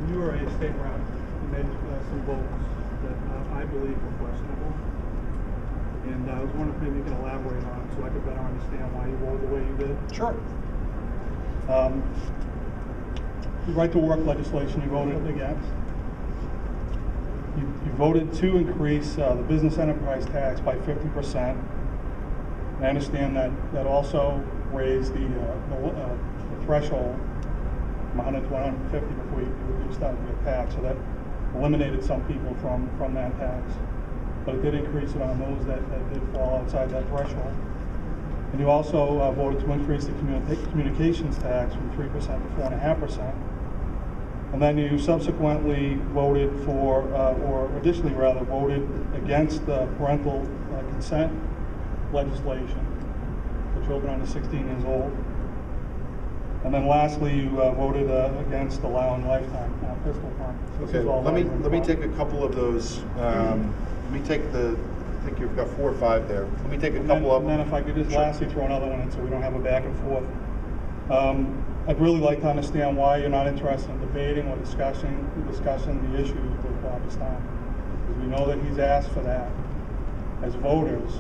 You were a state rep. You made some votes that I believe were questionable. And I was wondering if maybe you can elaborate on it so I could better understand why you voted the way you did. Sure. The right to work legislation you voted against. You voted to increase the business enterprise tax by 50%. And I understand that also raised the threshold from 100 to 150 before you started to get taxed. So that eliminated some people from that tax. But it did increase it on those that did fall outside that threshold. And you also voted to increase the communications tax from 3% to 4.5%. And then you subsequently voted for, or additionally rather, voted against the parental consent legislation for children under 16 years old. And then lastly, you voted against allowing lifetime pistol permits. Okay, let me take a couple of those. Let me take I think you've got 4 or 5 there. Let me take a couple of them. And then if I could just lastly throw another one in so we don't have a back and forth. I'd really like to understand why you're not interested in debating or discussing the issues with Bob Stein. Because we know that he's asked for that. As voters,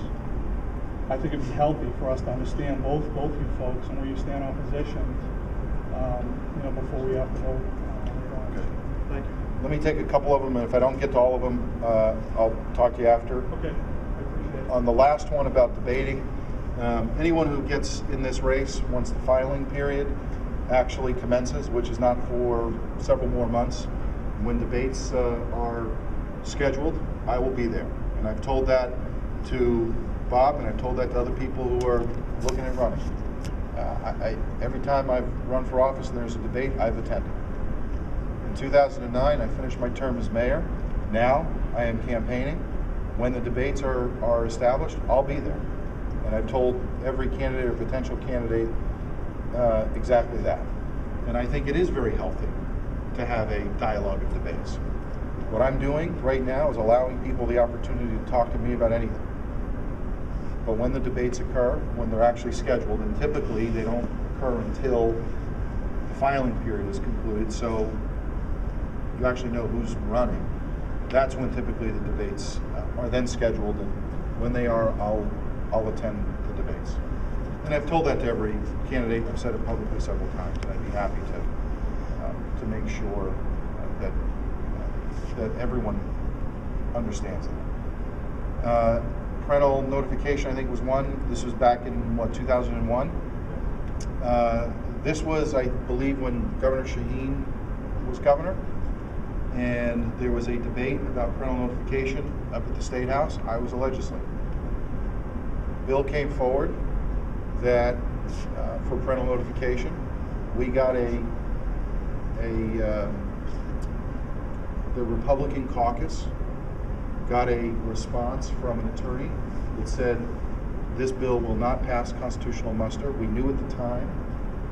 I think it'd be healthy for us to understand both you folks and where you stand on positions, before we have to vote. Okay. Thank you. Let me take a couple of them, and if I don't get to all of them, I'll talk to you after. Okay, I appreciate it. On the last one about debating, anyone who gets in this race once the filing period actually commences, which is not for several more months, when debates are scheduled, I will be there. And I've told that to Bob, and I've told that to other people who are looking at running. Every time I've run for office and there's a debate, I've attended. In 2009, I finished my term as mayor. Now I am campaigning. When the debates are established, I'll be there. And I've told every candidate or potential candidate exactly that. And I think it is very healthy to have a dialogue of debates. What I'm doing right now is allowing people the opportunity to talk to me about anything. But when the debates occur, when they're actually scheduled, and typically they don't occur until the filing period is concluded, so you actually know who's running, that's when typically the debates are then scheduled, and when they are, I'll attend the debates. And I've told that to every candidate. I've said it publicly several times, and I'd be happy to make sure that everyone understands that. Parental notification, I think, was one. This was back in, 2001? This was, I believe, when Governor Shaheen was governor, and there was a debate about parental notification up at the State House. I was a legislator. Bill came forward that for parental notification, we got the Republican caucus got a response from an attorney that said this bill will not pass constitutional muster. We knew at the time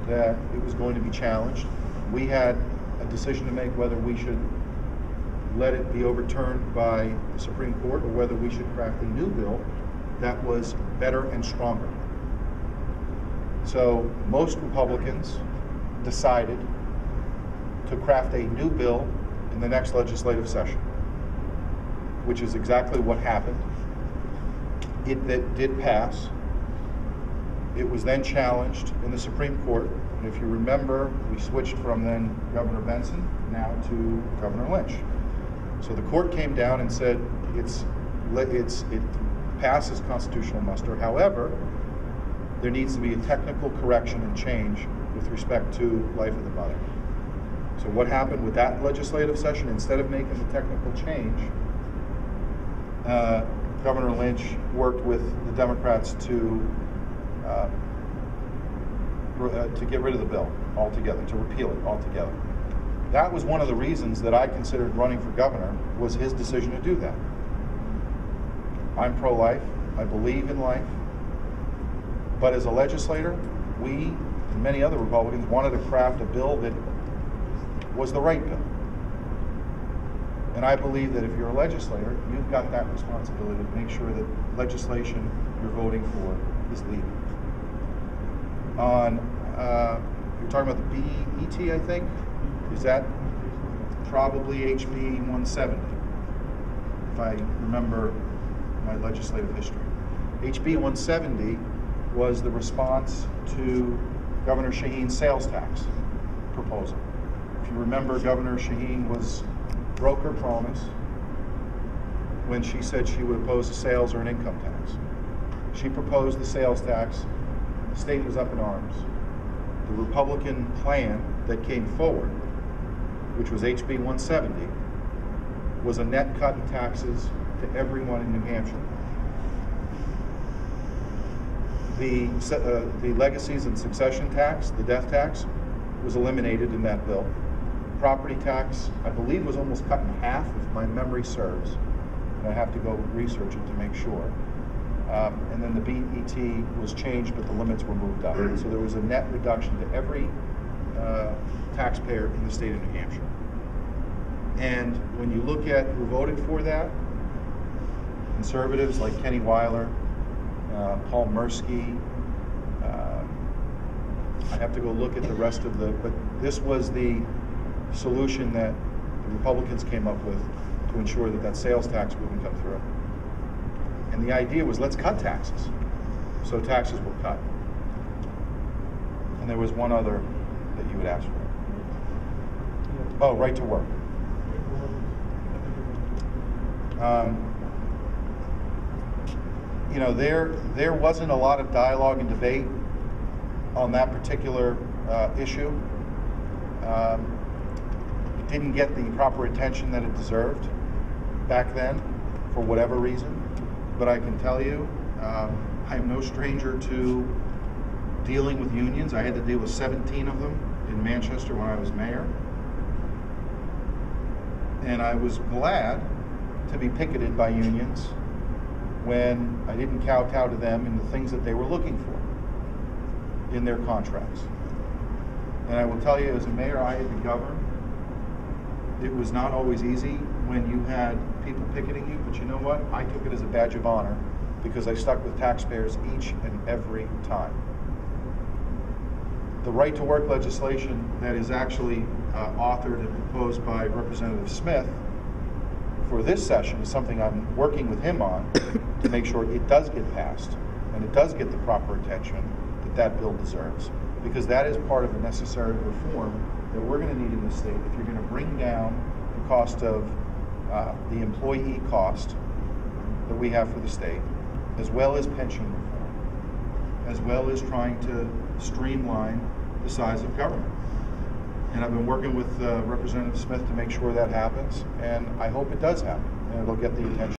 that it was going to be challenged. We had a decision to make whether we should let it be overturned by the Supreme Court or whether we should craft a new bill that was better and stronger. So most Republicans decided to craft a new bill in the next legislative session, which is exactly what happened. That did pass. It was then challenged in the Supreme Court, and if you remember, we switched from then Governor Benson now to Governor Lynch. So the court came down and said it passes constitutional muster. However, there needs to be a technical correction and change with respect to life of the mother. So what happened with that legislative session, instead of making the technical change, Governor Lynch worked with the Democrats to get rid of the bill altogether, to repeal it altogether. That was one of the reasons that I considered running for governor, was his decision to do that. I'm pro-life. I believe in life. But as a legislator, we and many other Republicans wanted to craft a bill that was the right bill. And I believe that if you're a legislator, you've got that responsibility to make sure that legislation you're voting for is legal. On you're talking about the BET, I think? Is that probably HB 170, if I remember my legislative history. HB 170 was the response to Governor Shaheen's sales tax proposal. If you remember, Governor Shaheen broke her promise when she said she would oppose a sales or an income tax. She proposed the sales tax. The state was up in arms. The Republican plan that came forward, which was HB 170, was a net cut in taxes to everyone in New Hampshire. The legacies and succession tax, the death tax, was eliminated in that bill. Property tax, I believe, was almost cut in half, if my memory serves. And I have to go research it to make sure. And then the BET was changed, but the limits were moved up. So there was a net reduction to every taxpayer in the state of New Hampshire. And when you look at who voted for that, conservatives like Kenny Weiler, Paul Mirsky, I have to go look at the rest of but this was the solution that the Republicans came up with to ensure that that sales tax wouldn't come through. And the idea was, let's cut taxes. So taxes were cut. And there was one other that you would ask for. Oh, right to work. You know, there wasn't a lot of dialogue and debate on that particular issue. It didn't get the proper attention that it deserved back then, for whatever reason. But I can tell you, I am no stranger to dealing with unions. I had to deal with 17 of them in Manchester when I was mayor. And I was glad to be picketed by unions when I didn't kowtow to them in the things that they were looking for in their contracts. And I will tell you, as a mayor, I had to govern. It was not always easy when you had people picketing you, but you know what? I took it as a badge of honor because I stuck with taxpayers each and every time. The right to work legislation that is actually authored and proposed by Representative Smith for this session is something I'm working with him on to make sure it does get passed and it does get the proper attention that that bill deserves, because that is part of a necessary reform that we're going to need in the state if you're going to bring down the cost of the employee cost that we have for the state, as well as pension reform, as well as trying to streamline the size of government. And I've been working with Representative Smith to make sure that happens, and I hope it does happen, and it'll get the attention